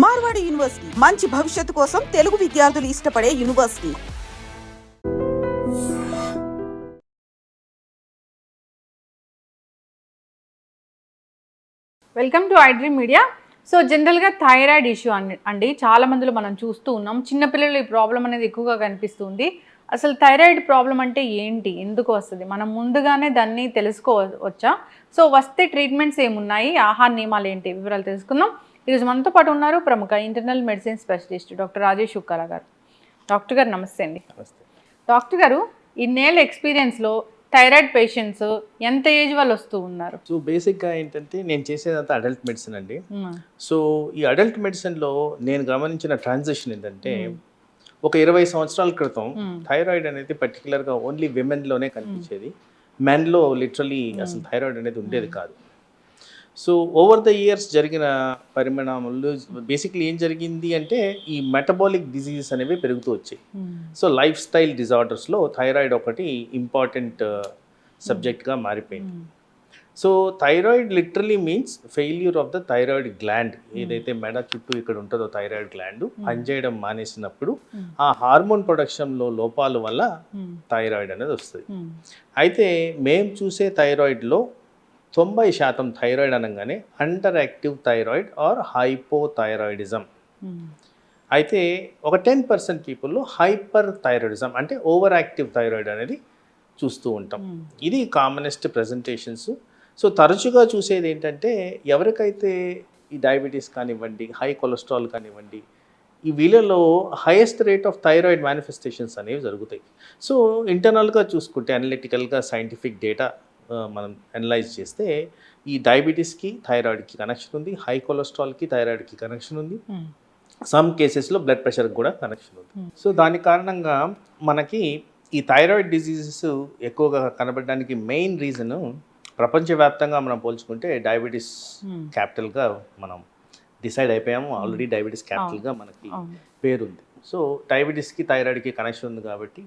Marwadi university మంచి భవిష్యత్తు కోసం తెలుగు విద్యార్థులు ఇష్టపడే university. Welcome to iDream media. So జనరల్గా థైరాయిడ్ ఇష్యూ అండి చాలా మందిలో మనం చూస్తూ ఉన్నాం. చిన్నపిల్లలు ఈ ప్రాబ్లం అనేది ఎక్కువగా కనిపిస్తుంది. అసలు థైరాయిడ్ ప్రాబ్లం అంటే ఏంటి, ఎందుకు వస్తుంది, మనం ముందుగానే దాన్ని తెలుసుకోవచ్చా? సో వస్తే ట్రీట్మెంట్స్ ఏమున్నాయి, ఆహార నియమాలు ఏంటి, వివరాలు తెలుసుకుందాం. ఈరోజు మనతో పాటు ఉన్నారు ప్రముఖ internal medicine specialist doctor Rajesh Ukkala గారు. డాక్టర్ గారు నమస్తే అండి. డాక్టర్ గారు, ఇన్నేళ్ళ ఎక్స్పీరియన్స్లో థైరాయిడ్ పేషెంట్స్ ఎంత ఏజ్ వాళ్ళు వస్తూ ఉన్నారు? సో బేసిక్గా ఏంటంటే నేను చేసేదంతా అడల్ట్ మెడిసిన్ అండి. సో ఈ అడల్ట్ మెడిసిన్లో నేను గమనించిన ట్రాన్సిషన్ ఏంటంటే ఒక 20 సంవత్సరాల క్రితం థైరాయిడ్ అనేది పర్టికులర్గా ఓన్లీ విమెన్లోనే కనిపించేది. మెన్లో లిటరలీ అసలు థైరాయిడ్ అనేది ఉండేది కాదు. సో ఓవర్ ద ఇయర్స్ జరిగిన పరిణామాలు బేసిక్లీ ఏం జరిగింది అంటే ఈ మెటబాలిక్ డిజీజెస్ అనేవి పెరుగుతూ వచ్చాయి. సో లైఫ్ స్టైల్ డిజార్డర్స్లో థైరాయిడ్ ఒకటి ఇంపార్టెంట్ సబ్జెక్ట్గా మారిపోయింది. So thyroid literally means failure of the thyroid gland. ఏదైతే మెడ చుట్టూ ఇక్కడ ఉంటుందో థైరాయిడ్ గ్లాండ్ పనిచేయడం మానేసినప్పుడు ఆ హార్మోన్ ప్రొడక్షన్లో లోపాల వల్ల థైరాయిడ్ అనేది వస్తుంది. అయితే మేము చూసే థైరాయిడ్లో 90% థైరాయిడ్ అనగానే under active thyroid or hypothyroidism. అయితే ఒక 10% పీపుల్లో హైపర్ థైరాయిడిజం అంటే ఓవర్ యాక్టివ్ థైరాయిడ్ అనేది చూస్తూ ఉంటాం. ఇది కామనెస్ట్ ప్రజెంటేషన్స్. సో తరచుగా చూసేది ఏంటంటే ఎవరికైతే ఈ డయాబెటీస్ కానివ్వండి, హై కొలెస్ట్రాల్ కానివ్వండి, ఈ వీళ్ళలో highest rate of thyroid manifestations అనేవి జరుగుతాయి. సో ఇంటర్నల్గా చూసుకుంటే అనలిటికల్గా సైంటిఫిక్ డేటా మనం అనలైజ్ చేస్తే ఈ డయాబెటీస్కి థైరాయిడ్కి కనెక్షన్ ఉంది, హై కొలెస్ట్రాల్కి థైరాయిడ్కి కనెక్షన్ ఉంది, సమ్ కేసెస్లో బ్లడ్ ప్రెషర్కి కూడా కనెక్షన్ ఉంది. సో దాని కారణంగా మనకి ఈ థైరాయిడ్ డిజీజెస్ ఎక్కువగా కనబడడానికి మెయిన్ రీజన్ ప్రపంచవ్యాప్తంగా మనం పోల్చుకుంటే డయాబెటీస్ క్యాపిటల్గా మనం డిసైడ్ అయిపోయాము. ఆల్రెడీ డయాబెటీస్ క్యాపిటల్గా మనకి పేరుంది. సో డయాబెటీస్కి థైరాయిడ్కి కనెక్షన్ ఉంది కాబట్టి,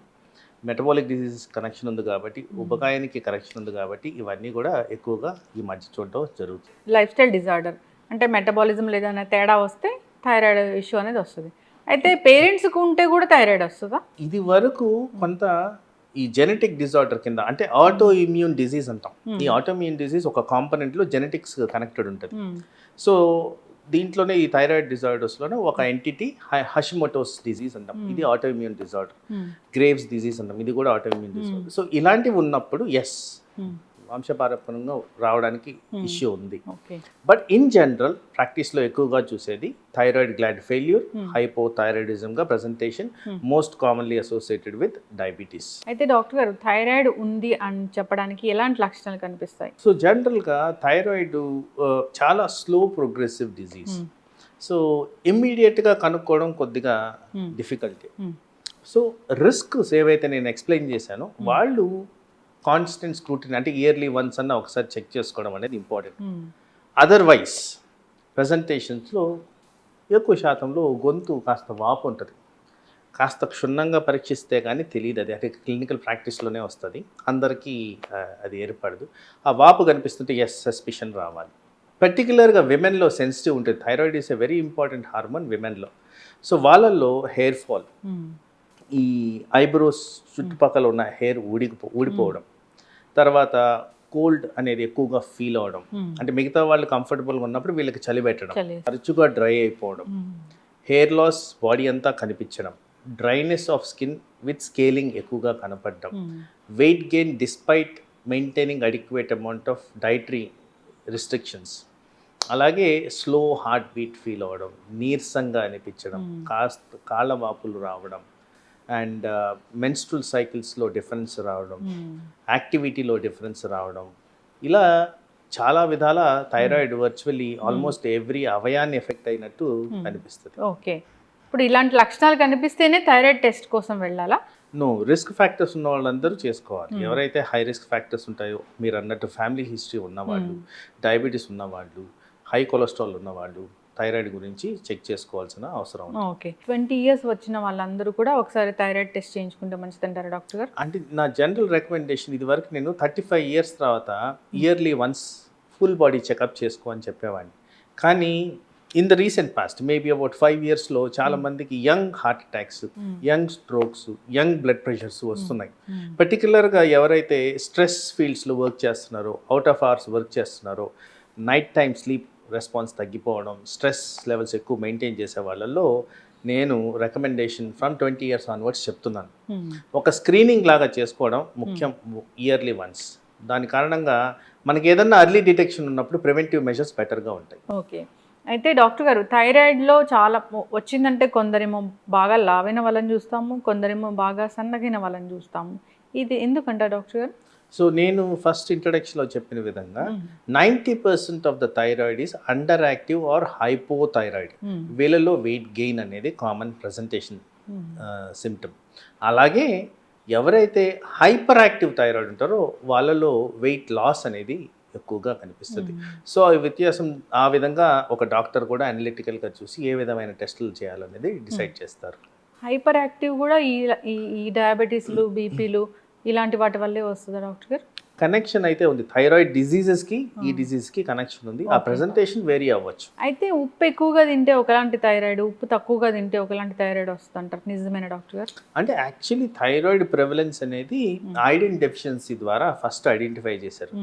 మెటబాలిక్ డిసీజెస్ కనెక్షన్ ఉంది కాబట్టి, ఉపకాయానికి కనెక్షన్ ఉంది కాబట్టి ఇవన్నీ కూడా ఎక్కువగా ఈ మధ్య చూడటం జరుగుతుంది. లైఫ్ స్టైల్ డిజార్డర్ అంటే మెటబాలిజం లేదనే తేడా వస్తే థైరాయిడ్ ఇష్యూ అనేది వస్తుంది. అయితే పేరెంట్స్కి ఉంటే కూడా థైరాయిడ్ వస్తుందా? ఇది వరకు కొంత ఈ జెనెటిక్ డిజార్డర్ కింద అంటే ఆటో ఇమ్యూన్ డిజీజ్ అంటాం. ఈ ఆటో ఇమ్యూన్ డిజీజ్ ఒక కాంపనెంట్లో జెనెటిక్స్ కనెక్టెడ్ ఉంటుంది. సో దీంట్లోనే ఈ థైరాయిడ్ డిజార్డర్స్లోనే ఒక ఎంటిటీ హషిమోటోస్ డిజీజ్ అంటాం. ఇది auto immune disorder. Graves disease అంటాం, ఇది కూడా ఆటో ఇమ్యూన్ డిజార్డర్. సో ఇలాంటివి ఉన్నప్పుడు ఎస్ వంశపారంపర్యంగా రావడానికి ఇష్యూ ఉంది. బట్ ఇన్ జనరల్ ప్రాక్టీస్లో ఎక్కువగా చూసేది థైరాయిడ్ గ్లాండ్ ఫెయిల్యూర్, హైపోథైరాయిడిజంగా presentation most commonly associated with diabetes. అయితే డాక్టర్ గారు, థైరాయిడ్ ఉంది అని చెప్పడానికి ఎలాంటి లక్షణాలు కనిపిస్తాయి? సో జనరల్గా థైరాయిడ్ చాలా స్లో ప్రోగ్రెసివ్ డిజీజ్. సో ఇమ్మీడియట్గా కనుక్కోవడం కొద్దిగా డిఫికల్టీ. సో రిస్క్స్ ఏవైతే నేను ఎక్స్ప్లెయిన్ చేశానో వాళ్ళు కాన్స్టెంట్ స్క్రూటినీ అంటే ఇయర్లీ వన్స్ అన్న ఒకసారి చెక్ చేసుకోవడం అనేది ఇంపార్టెంట్. అదర్వైజ్ ప్రజెంటేషన్స్లో ఎక్కువ శాతంలో గొంతు కాస్త వాపు ఉంటుంది. కాస్త క్షుణ్ణంగా పరీక్షిస్తే కానీ తెలియదు, అది అంటే క్లినికల్ ప్రాక్టీస్లోనే వస్తుంది, అందరికీ అది ఏర్పడదు. ఆ వాపు కనిపిస్తుంటే ఎస్ సస్పిషన్ రావాలి. పర్టికులర్గా విమెన్లో సెన్సిటివ్ ఉంటుంది. Thyroid is a very important hormone విమెన్లో. సో వాళ్ళల్లో హెయిర్ ఫాల్, ఈ ఐబ్రోస్ చుట్టుపక్కల ఉన్న హెయిర్ ఊడిపోవడం, తర్వాత కోల్డ్ అనేది ఎక్కువగా ఫీల్ అవడం, అంటే మిగతా వాళ్ళు కంఫర్టబుల్గా ఉన్నప్పుడు వీళ్ళకి చలి పెట్టడం, తరచుగా డ్రై అయిపోవడం, హెయిర్ లాస్ బాడీ అంతా కనిపించడం, dryness of skin with scaling ఎక్కువగా కనపడడం, weight gain despite maintaining adequate amount of dietary restrictions, అలాగే స్లో హార్ట్ బీట్ ఫీల్ అవ్వడం, నీరసంగా అనిపించడం, కాళ్ళ వాపులు రావడం, అండ్ మెన్స్ట్రువల్ సైకిల్స్లో డిఫరెన్స్ రావడం, యాక్టివిటీలో డిఫరెన్స్ రావడం, ఇలా చాలా విధాల థైరాయిడ్ వర్చువల్లీ ఆల్మోస్ట్ ఎవ్రీ అవయాన్ని ఎఫెక్ట్ అయినట్టు కనిపిస్తుంది. ఓకే, ఇప్పుడు ఇలాంటి లక్షణాలు కనిపిస్తేనే థైరాయిడ్ టెస్ట్ కోసం వెళ్ళాలా? నో, రిస్క్ ఫ్యాక్టర్స్ ఉన్న వాళ్ళందరూ చేసుకోవాలి. ఎవరైతే హై రిస్క్ ఫ్యాక్టర్స్ ఉంటాయో, మీరు అన్నట్టు ఫ్యామిలీ హిస్టరీ ఉన్నవాళ్ళు, డయాబెటీస్ ఉన్నవాళ్ళు, హై కొలెస్ట్రాల్ ఉన్నవాళ్ళు థైరాయిడ్ గురించి చెక్ చేసుకోవాల్సిన అవసరం ఉంది. ఓకే, 20 years వచ్చిన వాళ్ళందరూ కూడా ఒకసారి థైరాయిడ్ టెస్ట్ చేయించుకుంటే మంచిదంటారా డాక్టర్ గారు? అంటే నా జనరల్ రికమెండేషన్, ఇది వరకు నేను 35 years తర్వాత yearly once full body checkup చేసుకో అని చెప్పేవాడిని. కానీ in the recent past maybe about 5 yearsలో చాలా మందికి young heart attacks, young strokes, young blood pressures వస్తున్నాయి. పర్టికులర్గా ఎవరైతే స్ట్రెస్ ఫీల్డ్స్లో వర్క్ చేస్తున్నారో, అవుట్ ఆఫ్ అవర్స్ వర్క్ చేస్తున్నారో, నైట్ టైం స్లీప్ రెస్పాన్స్ తగ్గిపోవడం, స్ట్రెస్ లెవెల్స్ ఎక్కువ మెయింటైన్ చేసే వాళ్ళల్లో నేను రికమెండేషన్ ఫ్రమ్ 20 years ఆన్వర్డ్స్ చెప్తున్నాను. ఒక స్క్రీనింగ్ లాగా చేసుకోవడం ముఖ్యం, ఇయర్లీ వన్స్. దాని కారణంగా మనకి ఏదన్నా అర్లీ డిటెక్షన్ ఉన్నప్పుడు ప్రివెంటివ్ మెజర్స్ బెటర్గా ఉంటాయి. ఓకే, అయితే డాక్టర్ గారు థైరాయిడ్లో చాలా వచ్చిందంటే కొందరేమో బాగా లావైన వాళ్ళని చూస్తాము, కొందరేమో బాగా సన్నగిన వాళ్ళని చూస్తాము. ఇది ఎందుకంట డాక్టర్ గారు? సో నేను ఫస్ట్ ఇంట్రడక్షన్లో చెప్పిన విధంగా 90% of the thyroid is under active or hypothyroid. వీళ్ళలో వెయిట్ గెయిన్ అనేది కామన్ ప్రజెంటేషన్ సిమ్టమ్. అలాగే ఎవరైతే హైపర్ యాక్టివ్ థైరాయిడ్ ఉంటారో వాళ్ళలో వెయిట్ లాస్ అనేది ఎక్కువగా కనిపిస్తుంది. సో ఈ వ్యత్యాసం ఆ విధంగా ఒక డాక్టర్ కూడా అనలిటికల్గా చూసి ఏ విధమైన టెస్టులు చేయాలనేది డిసైడ్ చేస్తారు. హైపర్ యాక్టివ్ కూడా ఈ డయాబెటీస్లు, బీపీలు ఇలాంటి వాటి వల్లే వస్తుందా డాక్టర్ గారు? కనెక్షన్ అయితే ఉంది. థైరాయిడ్ డిజీజెస్కి ఈ డిజీజ్కి కనెక్షన్ ఉంది. ఆ ప్రెజెంటేషన్ వేరీ అవ్వచ్చు. అయితే ఉప్పు ఎక్కువగా తింటే ఒకలాంటి థైరాయిడ్, ఉప్పు తక్కువగా తింటే ఒకలాంటి థైరాయిడ్ వస్తుంది అంటారు, నిజమేనా డాక్టర్ గారు? అంటే యాక్చువల్లీ థైరాయిడ్ ప్రెవలెన్స్ అనేది ఐరన్ డెఫిషియన్సీ ద్వారా ఫస్ట్ ఐడెంటిఫై చేశారు.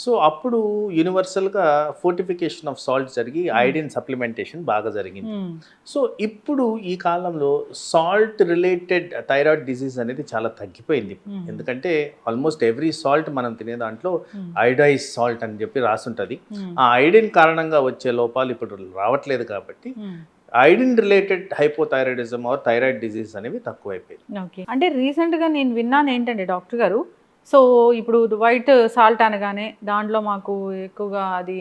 సో అప్పుడు యూనివర్సల్గా ఫోర్టిఫికేషన్ ఆఫ్ సాల్ట్ జరిగి ఐరన్ సప్లిమెంటేషన్ బాగా జరిగింది. సో ఇప్పుడు ఈ కాలంలో సాల్ట్ రిలేటెడ్ థైరాయిడ్ డిజీజ్ అనేది చాలా తగ్గిపోయింది. ఎందుకంటే ఆల్మోస్ట్ ఎవ్రీ సాల్ట్ మనం తినే దాంట్లో ఐడైజ్ సాల్ట్ అని చెప్పి రాసుంటుంది. ఆ ఐడిన్ కారణంగా వచ్చే లోపాలు ఇప్పుడు రావట్లేదు కాబట్టి iodine related hypothyroidism or thyroid disease అనేవి తక్కువైపోయాయి. ఓకే, అంటే రీసెంట్గా నేను విన్నాను ఏంటంటే డాక్టర్ గారు, సో ఇప్పుడు వైట్ సాల్ట్ అనగానే దాంట్లో మాకు ఎక్కువగా అది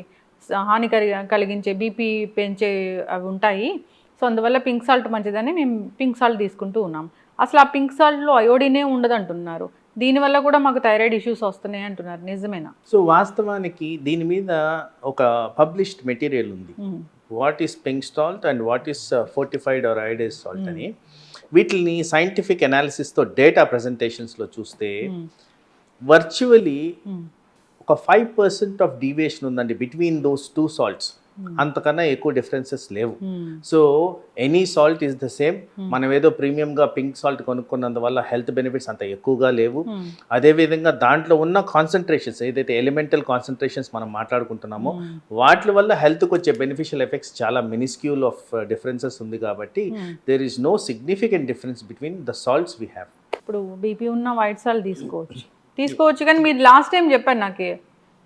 హాని కలిగించే, బీపీ పెంచే అవి ఉంటాయి, సో అందువల్ల పింక్ సాల్ట్ మంచిదని మేము పింక్ సాల్ట్ తీసుకుంటూ ఉన్నాం. అసలు ఆ పింక్ సాల్ట్లో అయోడినే ఉండదు అంటున్నారు. దీనివల్ల కూడా మాకు థైరాయిడ్ ఇష్యూస్ వస్తున్నాయి అంటున్నారు, నిజమేనా? సో వాస్తవానికి దీని మీద ఒక పబ్లిష్డ్ మెటీరియల్ ఉంది, what is pink salt and what is fortified or iodised salt అని. వీటిని సైంటిఫిక్ అనాలిసిస్తో డేటా ప్రజెంటేషన్స్లో చూస్తే వర్చువలీ ఒక 5% ఆఫ్ డీవియేషన్ ఉందండి బిట్వీన్ దోస్ టూ సాల్ట్స్. అంతకన్నా ఎక్కువ డిఫరెన్సెస్ లేవు. So any salt is the same. మనం ఏదో ప్రీమియంగా పింక్ సాల్ట్ కొనుక్కున్నందువల్ల హెల్త్ బెనిఫిట్స్ అంత ఎక్కువగా లేవు. అదేవిధంగా దాంట్లో ఉన్న కాన్సన్ట్రేషన్స్, ఏదైతే ఎలిమెంటల్ కాన్సన్ట్రేషన్స్ మనం మాట్లాడుకుంటున్నామో వాటి వల్ల హెల్త్కి వచ్చే బెనిఫిషియల్ ఎఫెక్ట్స్ చాలా మినిస్క్యూల్ ఆఫ్ డిఫరెన్సెస్ ఉంది. కాబట్టి there is no significant difference between the salts we have. ఇప్పుడు బీపీ ఉన్న వైట్ సాల్ట్ తీసుకోవచ్చు కానీ మీరు లాస్ట్ టైం చెప్పారు నాకు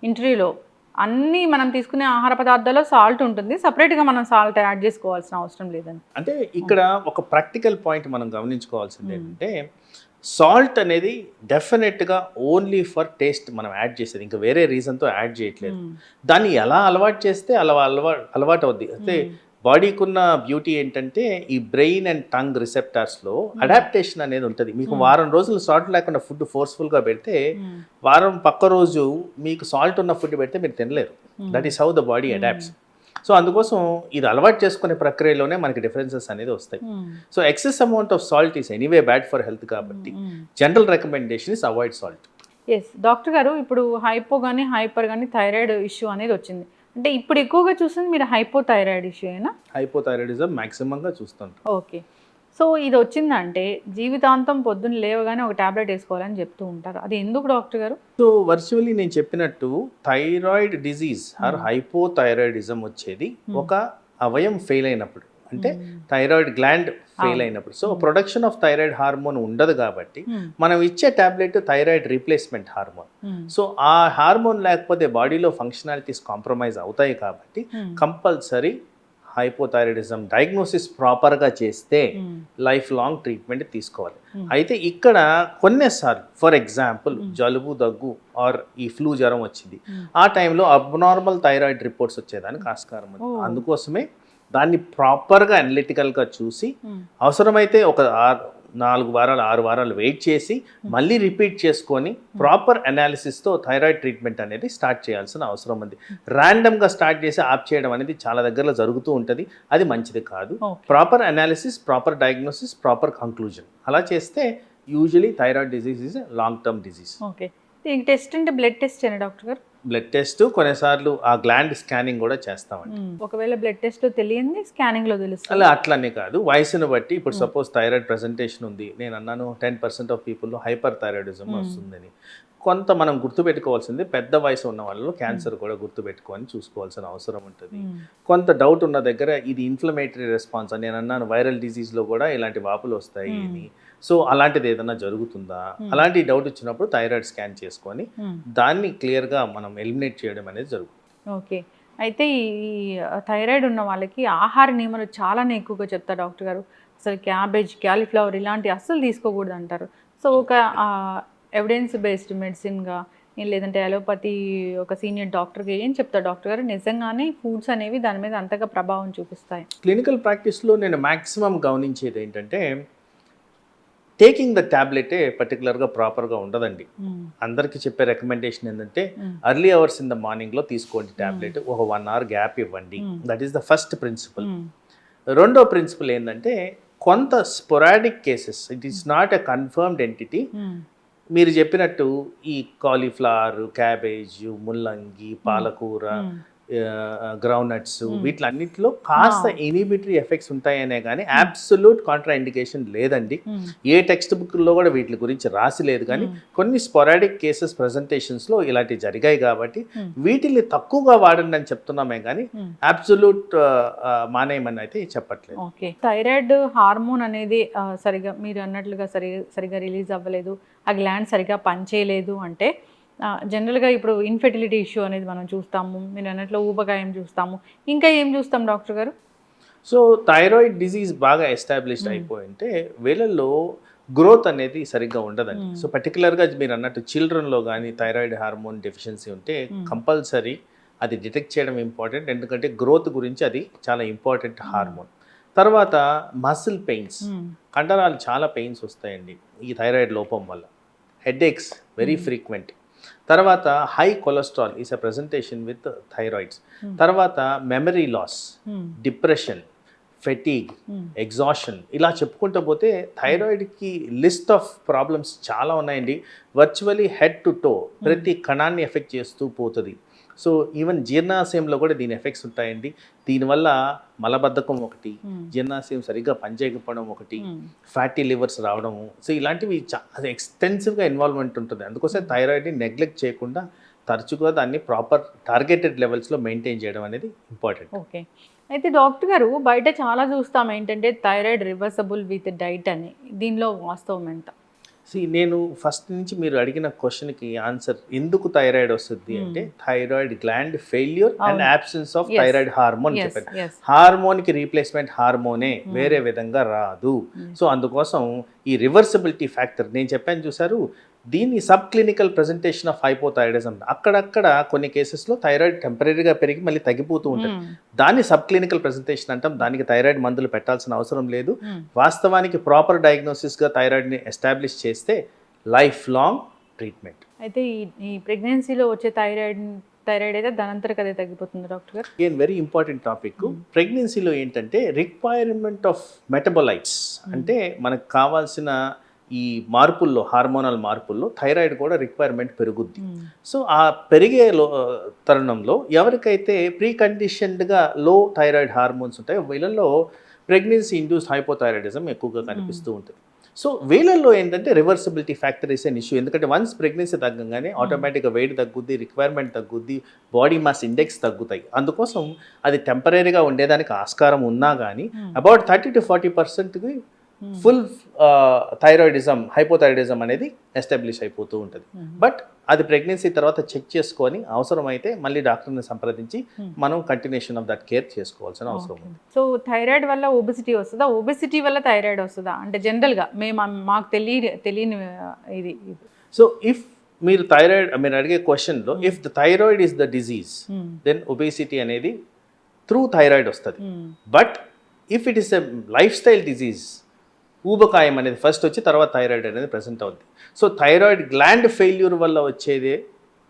ఇంటర్వ్యూలో, అన్నీ మనం తీసుకునే ఆహార పదార్థాల్లో సాల్ట్ ఉంటుంది, సపరేట్గా మనం సాల్ట్ యాడ్ చేసుకోవాల్సిన అవసరం లేదని. అంటే ఇక్కడ ఒక ప్రాక్టికల్ పాయింట్ మనం గమనించుకోవాల్సింది ఏంటంటే సాల్ట్ అనేది డెఫినెట్గా ఓన్లీ ఫర్ టేస్ట్ మనం యాడ్ చేసేది, ఇంకా వేరే రీజన్తో యాడ్ చేయట్లేదు. దాన్ని ఎలా అలవాటు చేస్తే అలవాటు అవుద్ది. అయితే బాడీకి ఉన్న బ్యూటీ ఏంటంటే ఈ బ్రెయిన్ అండ్ టంగ్ రిసెప్టార్స్లో అడాప్టేషన్ అనేది ఉంటుంది. మీకు వారం రోజులు సాల్ట్ లేకుండా ఫుడ్ ఫోర్స్ఫుల్గా పెడితే వారం పక్క రోజు మీకు సాల్ట్ ఉన్న ఫుడ్ పెడితే మీరు తినలేరు. That is how the body adapts. So అందుకోసం ఇది అలవాటు చేసుకునే ప్రక్రియలోనే మనకి డిఫరెన్సెస్ అనేది వస్తాయి. So excess amount of salt is anyway bad for health కాబట్టి general recommendation is avoid salt. Yes doctor గారు, ఇప్పుడు హైపో కానీ హైపర్ కానీ థైరాయిడ్ ఇష్యూ అనేది వచ్చింది అంటే ఇప్పుడు ఎక్కువగా చూస్తుంది మీరు హైపోథైరాయిడ్ ఇష్యూ అయినా? హైపోథైరాయిడిజం మ్యాక్సిమంగా చూస్తాం. ఓకే, సో ఇది వచ్చిందంటే జీవితాంతం పొద్దున్న లేవగానే ఒక టాబ్లెట్ వేసుకోవాలని చెప్తూ ఉంటారు, అది ఎందుకు డాక్టర్ గారు? సో వర్చువల్లీ నేను చెప్పినట్టు థైరాయిడ్ డిజీజ్ ఆర్ హైపోథైరాయిడిజం వచ్చేది ఒక అవయం ఫెయిల్ అయినప్పుడు, అంటే థైరాయిడ్ గ్లాండ్ ఫెయిల్ అయినప్పుడు. So production of thyroid hormone ఉండదు కాబట్టి మనం ఇచ్చే tablet thyroid replacement hormone. So ఆ హార్మోన్ లేకపోతే బాడీలో ఫంక్షనాలిటీస్ కాంప్రమైజ్ అవుతాయి కాబట్టి కంపల్సరీ హైపోథైరాయిడిజం డయాగ్నోసిస్ ప్రాపర్గా చేస్తే లైఫ్ లాంగ్ ట్రీట్మెంట్ తీసుకోవాలి. అయితే ఇక్కడ కొన్నిసార్లు ఫర్ ఎగ్జాంపుల్ జలుబు, దగ్గు ఆర్ ఈ ఫ్లూ జ్వరం వచ్చింది, ఆ టైంలో అబ్నార్మల్ థైరాయిడ్ రిపోర్ట్స్ వచ్చేదానికి ఆస్కారం ఉంది. అందుకోసమే దాన్ని ప్రాపర్గా అనలిటికల్గా చూసి అవసరమైతే ఒక 4 వారాలు 6 వారాలు వెయిట్ చేసి మళ్ళీ రిపీట్ చేసుకొని ప్రాపర్ అనాలిసిస్తో థైరాయిడ్ ట్రీట్మెంట్ అనేది స్టార్ట్ చేయాల్సిన అవసరం ఉంది. ర్యాండమ్గా స్టార్ట్ చేసి ఆప్ చేయడం అనేది చాలా దగ్గరలో జరుగుతూ ఉంటుంది, అది మంచిది కాదు. Proper analysis, proper diagnosis, proper conclusion అలా చేస్తే usually thyroid disease is long term disease. Okay, దీనికి టెస్ట్ అంటే బ్లడ్ టెస్ట్ అయినా డాక్టర్ గారు? బ్లడ్ టెస్ట్, కొన్నిసార్లు ఆ గ్లాండ్ స్కానింగ్ కూడా చేస్తామండి. ఒకవేళ బ్లడ్ టెస్ట్ లో తెలియంది స్కానింగ్ లో తెలుస్తుంది. అలా అట్లనే కాదు, వయసును బట్టి ఇప్పుడు సపోజ్ థైరాయిడ్ ప్రెజెంటేషన్ ఉంది, నేను అన్నాను 10% ఆఫ్ పీపుల్లో హైపర్ థైరాయిడిజం వస్తుందని. కొంత మనం గుర్తుపెట్టుకోవాల్సింది, పెద్ద వయసు ఉన్న వాళ్ళలో క్యాన్సర్ కూడా గుర్తుపెట్టుకొని చూసుకోవాల్సిన అవసరం ఉంటుంది. కొంత డౌట్ ఉన్న దగ్గర ఇది ఇన్ఫ్లమేటరీ రెస్పాన్స్ అని నేను అన్నాను, వైరల్ డిసీజ్లో కూడా ఇలాంటి వాపులు వస్తాయి అని. సో అలాంటిది ఏదైనా జరుగుతుందా, అలాంటి డౌట్ వచ్చినప్పుడు థైరాయిడ్ స్కాన్ చేసుకొని దాన్ని క్లియర్గా మనం ఎలిమినేట్ చేయడం అనేది జరుగుతుంది. ఓకే, అయితే ఈ థైరాయిడ్ ఉన్న వాళ్ళకి ఆహార నియమాలు చాలానే ఎక్కువగా చెప్తారు డాక్టర్ గారు. అసలు క్యాబేజ్, క్యాలీఫ్లవర్ ఇలాంటివి అస్సలు తీసుకోకూడదు అంటారు. సో ఒక ఎవిడెన్స్ బేస్డ్ మెడిసిన్గా లేదంటే అలోపతి ఒక సీనియర్ డాక్టర్గా ఏం చెప్తారు డాక్టర్ గారు? నిజంగానే ఫుడ్స్ అనేవి దాని మీద అంతగా ప్రభావం చూపిస్తాయి? క్లినికల్ ప్రాక్టీస్లో నేను మ్యాక్సిమం గమనించేది ఏంటంటే, టేకింగ్ ద ట్యాబ్లెటే పర్టికులర్గా ప్రాపర్గా ఉండదండి. అందరికీ చెప్పే రికమెండేషన్ ఏంటంటే అర్లీ అవర్స్ ఇన్ ద మార్నింగ్లో తీసుకోండి ట్యాబ్లెట్, ఒక 1 hour గ్యాప్ ఇవ్వండి. That is the first principle. రెండో ప్రిన్సిపల్ ఏంటంటే, కొంత sporadic cases, it is not a confirmed entity. మీరు చెప్పినట్టు ఈ కాలీఫ్లవర్, క్యాబేజ్, ముల్లంగి, పాలకూర, గ్రౌండ్ నట్స్, వీటిలన్నిటిలో కాస్త ఇనిబిటరీ ఎఫెక్ట్స్ ఉంటాయనే కానీ అబ్సల్యూట్ కాంట్రా ఇండికేషన్ లేదండి. ఏ టెక్స్ట్ బుక్లో కూడా వీటి గురించి రాసి లేదు. కానీ కొన్ని స్పొరాడిక్ కేసెస్ ప్రెజెంటేషన్స్లో ఇలాంటివి జరిగాయి కాబట్టి వీటిని తక్కువగా వాడండి అని చెప్తున్నామే కానీ అబ్సల్యూట్ మానేయమని అయితే చెప్పట్లేదు. ఓకే, థైరాయిడ్ హార్మోన్ అనేది సరిగా మీరు అన్నట్లుగా సరిగా రిలీజ్ అవ్వలేదు, ఆ గ్లాండ్ సరిగా పనిచేయలేదు అంటే జనరల్గా ఇప్పుడు ఇన్ఫెర్టిలిటీ ఇష్యూ అనేది మనం చూస్తాము, మీరు అన్నట్లు ఊబకాయం చూస్తాము, ఇంకా ఏం చూస్తాం డాక్టర్ గారు? సో థైరాయిడ్ డిజీజ్ బాగా ఎస్టాబ్లిష్డ్ అయిపోయింటే వీళ్ళల్లో గ్రోత్ అనేది సరిగ్గా ఉండదండి. సో పర్టికులర్గా మీరు అన్నట్టు చిల్డ్రన్లో కానీ థైరాయిడ్ హార్మోన్ డెఫిషియన్సీ ఉంటే కంపల్సరీ అది డిటెక్ట్ చేయడం ఇంపార్టెంట్, ఎందుకంటే గ్రోత్ గురించి అది చాలా ఇంపార్టెంట్ హార్మోన్. తర్వాత మసిల్ పెయిన్స్, కండరాలు చాలా పెయిన్స్ వస్తాయండి ఈ థైరాయిడ్ లోపం వల్ల. Headaches very frequent. తర్వాత high cholesterol is a presentation with thyroids. తర్వాత memory loss, depression, fatigue, exhaustion, ఇలా చెప్పుకుంటూ పోతే థైరాయిడ్కి లిస్ట్ ఆఫ్ ప్రాబ్లమ్స్ చాలా ఉన్నాయండి. వర్చువలీ హెడ్ టు టో ప్రతి కణాన్ని ఎఫెక్ట్ చేస్తూ పోతుంది. సో ఈవెన్ జీర్ణాశయంలో కూడా దీని ఎఫెక్ట్స్ ఉంటాయండి. దీనివల్ల మలబద్ధకం ఒకటి, జీర్ణాశయం సరిగ్గా పనిచేయకపోవడం ఒకటి, ఫ్యాటీ లివర్స్ రావడము, సో ఇలాంటివి చాలా ఎక్స్టెన్సివ్గా ఇన్వాల్వ్మెంట్ ఉంటుంది. అందుకోసం థైరాయిడ్ని నెగ్లెక్ట్ చేయకుండా తరచుగా దాన్ని ప్రాపర్ టార్గెటెడ్ లెవెల్స్లో మెయింటైన్ చేయడం అనేది ఇంపార్టెంట్. ఓకే, అయితే డాక్టర్ గారు బయట చాలా చూస్తాం ఏంటంటే థైరాయిడ్ రివర్సబుల్ విత్ డైట్ అని, దీనిలో వాస్తవం ఎంత? నేను ఫస్ట్ నుంచి మీరు అడిగిన క్వశ్చన్కి ఆన్సర్, ఎందుకు థైరాయిడ్ వస్తుంది అంటే thyroid gland failure and absence of thyroid hormone చెప్పారు. హార్మోన్కి రీప్లేస్మెంట్ హార్మోనే, వేరే విధంగా రాదు. సో అందుకోసం ఈ రివర్సబిలిటీ ఫ్యాక్టర్ నేను చెప్పాను చూసారు, దీన్ని sub clinical presentation of hypothyroidism. అక్కడక్కడ కొన్ని కేసెస్లో థైరాయిడ్ టెంపరీగా పెరిగి మళ్ళీ తగ్గిపోతూ ఉంటుంది, దాన్ని సబ్ క్లినికల్ ప్రెజెంటేషన్ అంటాం. దానికి థైరాయిడ్ మందులు పెట్టాల్సిన అవసరం లేదు. వాస్తవానికి ప్రాపర్ డయాగ్నోసిస్గా థైరాయిడ్ని ఎస్టాబ్లిష్ చేస్తే లైఫ్ లాంగ్ ట్రీట్మెంట్. అయితే ఈ ప్రెగ్నెన్సీలో వచ్చే థైరాయిడ్ అయితే దానంతరకు అదే తగ్గిపోతుంది డాక్టర్ గారు? Again very important topic. ప్రెగ్నెన్సీలో ఏంటంటే రిక్వైర్మెంట్ ఆఫ్ మెటబోలైట్స్, అంటే మనకు కావాల్సిన ఈ మార్పుల్లో, హార్మోనల్ మార్పుల్లో థైరాయిడ్ కూడా రిక్వైర్మెంట్ పెరుగుద్ది. సో ఆ పెరిగే తరుణంలో ఎవరికైతే ప్రీ కండిషన్డ్గా లో థైరాయిడ్ హార్మోన్స్ ఉంటాయో వీళ్ళల్లో ప్రెగ్నెన్సీ ఇండ్యూస్డ్ హైపోథైరాయిడిజం ఎక్కువగా కనిపిస్తూ ఉంటుంది. సో వీళ్ళల్లో ఏంటంటే reversibility factor is an issue. ఎందుకంటే వన్స్ ప్రెగ్నెన్సీ తగ్గగానే ఆటోమేటిక్గా వెయిట్ తగ్గుద్ది, రిక్వైర్మెంట్ తగ్గుద్ది, బాడీ మాస్ ఇండెక్స్ తగ్గుతాయి. అందుకోసం అది టెంపరీగా ఉండేదానికి ఆస్కారం ఉన్నా కానీ about 30 to 40% full thyroidism, hypothyroidism అనేది ఎస్టాబ్లిష్ అయిపోతూ ఉంటుంది. బట్ అది ప్రెగ్నెన్సీ తర్వాత చెక్ చేసుకొని అవసరమైతే మళ్ళీ డాక్టర్ని సంప్రదించి మనం కంటిన్యూషన్ ఆఫ్ దట్ కేర్ చేసుకోవాల్సిన అవసరం ఉంది. సో థైరాయిడ్ వల్ల ఒబెసిటీ వస్తుందా, ఒబెసిటీ వల్ల థైరాయిడ్ వస్తుందా అంటే జనరల్గా మాకు తెలియని ఇది? సో ఇఫ్ మీరు మీరు అడిగే క్వశ్చన్లో if the thyroid is the disease then obesity అనేది త్రూ థైరాయిడ్ వస్తుంది. But if it is a lifestyle disease, ఊబకాయం అనేది ఫస్ట్ వచ్చి తర్వాత థైరాయిడ్ అనేది ప్రెసెంట్ అవుద్ది. సో థైరాయిడ్ గ్లాండ్ ఫెయిల్యూర్ వల్ల వచ్చేదే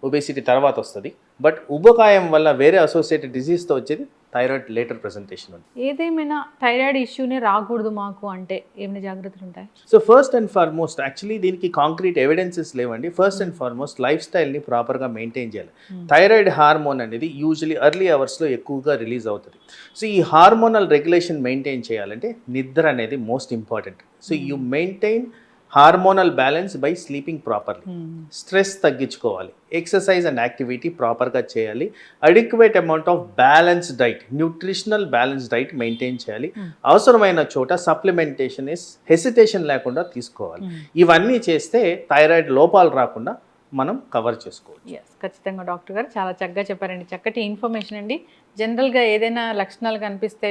ఒబేసిటీ తర్వాత వస్తుంది. బట్ ఊబకాయం వల్ల వేరే అసోసియేటెడ్ డిజీజ్తో వచ్చేది థైరాయిడ్ లేటర్ ప్రెజెంటేషన్ ఉంది. ఏదేమైనా థైరాయిడ్ ఇష్యూనే రాకూడదు మాకు అంటే ఏమైనా జాగ్రత్తలు ఉంటాయి? So first and foremost actually దీనికి కాంక్రీట్ ఎవిడెన్సెస్ లేవండి. ఫస్ట్ అండ్ ఫార్మోస్ట్ లైఫ్ స్టైల్ని ప్రాపర్గా మెయింటైన్ చేయాలి. థైరాయిడ్ హార్మోన్ అనేది యూజువలీ ఎర్లీ అవర్స్లో ఎక్కువగా రిలీజ్ అవుతుంది. సో ఈ హార్మోనల్ రెగ్యులేషన్ మెయింటైన్ చేయాలంటే నిద్ర అనేది most important. So you maintain hormonal balance by sleeping properly. Stress తగ్గించుకోవాలి, ఎక్సర్సైజ్ అండ్ యాక్టివిటీ ప్రాపర్గా చేయాలి, adequate amount of balance diet, nutritional balance diet maintain చేయాలి. అవసరమైన చోట సప్లిమెంటేషన్ హెసిటేషన్ లేకుండా తీసుకోవాలి. ఇవన్నీ చేస్తే థైరాయిడ్ లోపాలు రాకుండా మనం కవర్ చేసుకోవచ్చు. ఎస్, ఖచ్చితంగా డాక్టర్ గారు చాలా చక్కగా చెప్పారండి. చక్కటి ఇన్ఫర్మేషన్ అండి. జనరల్గా ఏదైనా లక్షణాలు కనిపిస్తే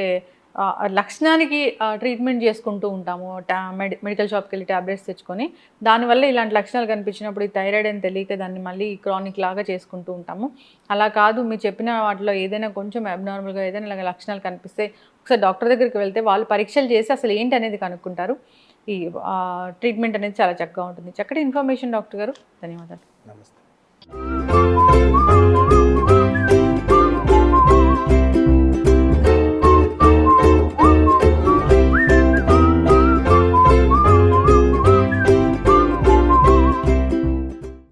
లక్షణానికి ట్రీట్మెంట్ చేసుకుంటూ ఉంటాము. మెడికల్ షాప్కి వెళ్ళి ట్యాబ్లెట్స్ తెచ్చుకొని దానివల్ల ఇలాంటి లక్షణాలు కనిపించినప్పుడు ఈ థైరాయిడ్ అని తెలియక దాన్ని మళ్ళీ క్రానిక్ లాగా చేసుకుంటూ ఉంటాము. అలా కాదు, మీరు చెప్పిన వాటిలో ఏదైనా కొంచెం అబ్నార్మల్గా ఏదైనా ఇలాగ లక్షణాలు కనిపిస్తే ఒకసారి డాక్టర్ దగ్గరికి వెళ్తే వాళ్ళు పరీక్షలు చేసి అసలు ఏంటి అనేది కనుక్కుంటారు. ఈ ట్రీట్మెంట్ అనేది చాలా చక్కగా ఉంటుంది. చక్కటి ఇన్ఫర్మేషన్ డాక్టర్ గారు, ధన్యవాదాలు. నమస్తే.